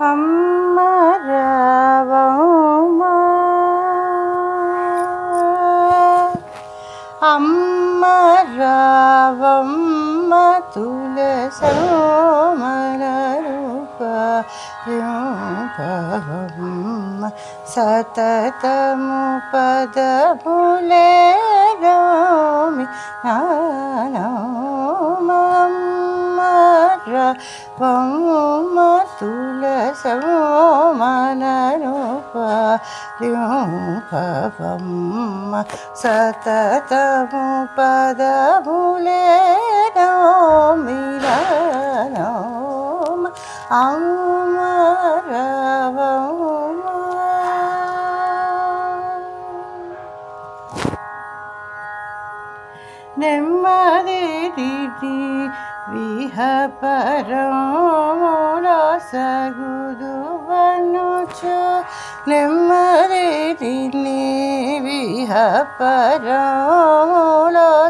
అమ్మ రావమ్మ అమ్మ రావమ్మ తులసోమల రూపమ్మ సతతము పదములే రామి నానమ్మ రావమ్మ తులసోమల రూపమ్మ సతతము పదములే రామి నానమ్మ అమ్మ రావమ్మ నెమ్మది విహపరముల సగుదువనుచు నెమ్మది విహపరముల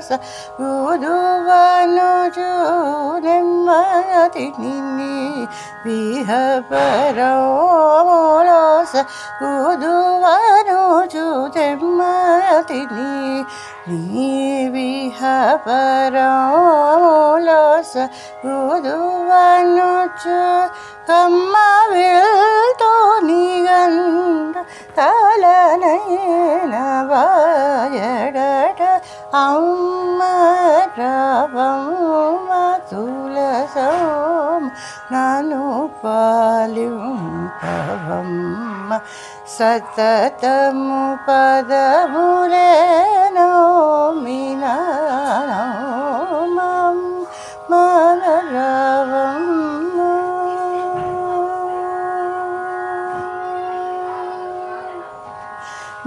సగుదువనుచు నెమ్మది విహపరముల సగుదువనుచు నెమ్మది విహపరముల సగుదువనుచు కమ్మ వెళ్తూ నిగండ తలనైన వాయడట అమ్మ రావమ్మ తులసోమ నను పాలింపవమ్మ సతతము పదములే నోమినానమ్మ మన రావమ్మ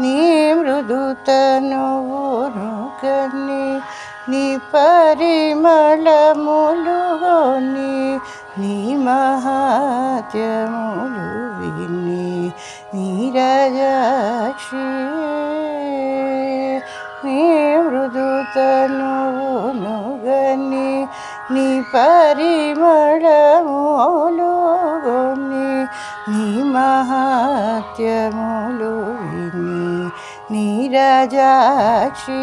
నీ మృదుతనువును కని నీ పరిమళములుగొని నీ మహాత్యములు విని నీరజాక్షి నీ మృదుతనువును గని నీ పరిమళములుగొని నీ మహాత్యములు విని నీరజాక్షి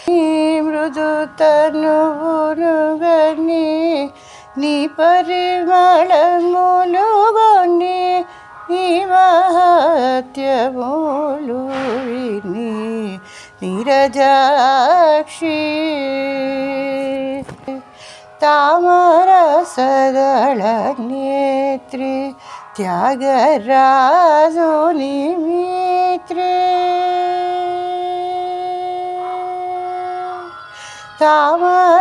నీ మృదుతనువును గని నీ పరిమళములుగొని నీ మహాత్యములు విని నీరజాక్షి తామరసదళ నేత్రి త్యాగరాజుని మిత్రే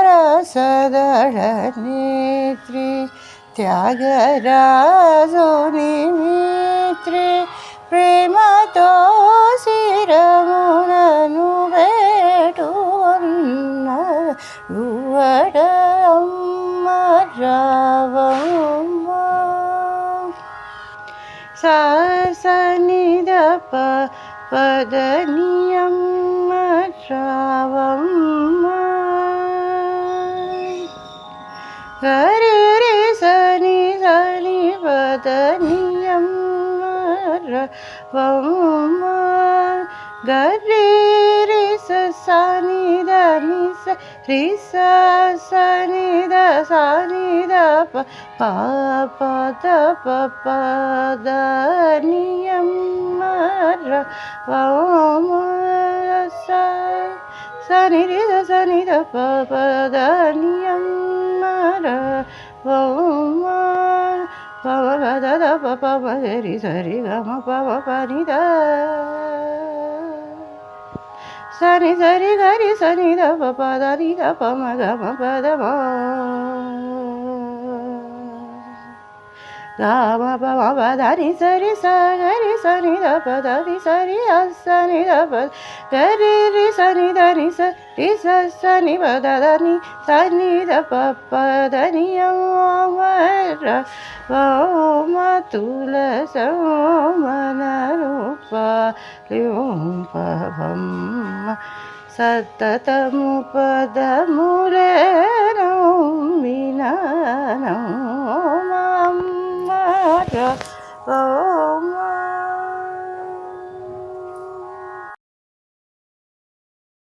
తామరసదళ నేత్రి త్యాగరాజుని మిత్రే ప్రేమతో శిరమునను వేటున్న రువడమ్మ రావమ్మ సనిదప పదనియమ్మ రావమ్మ గరి రి సని సని పదనియమ్మ రావమ్మ గరి రి సని దని రి సని ద సని ద పద పద నియమ్మ రావమ్మ సని రి సని ద పద నియమ్మ రావమ్మ పవ పద ద పవ రి సరి గమ పవ పని ద సని సరి గరి సని ద పద ని ద పమ గమ పద మా గమ పమ పద ని సరి స గరి సని ద పద ని సరి సని ద పద గరి రి సని ద ని స రి స సని పద ద ని సని ద పద ని అమ్మ రావమ్మ తులసోమల రూపమ్మ సతతము పదములే నమ్మినానమ్మ ఓం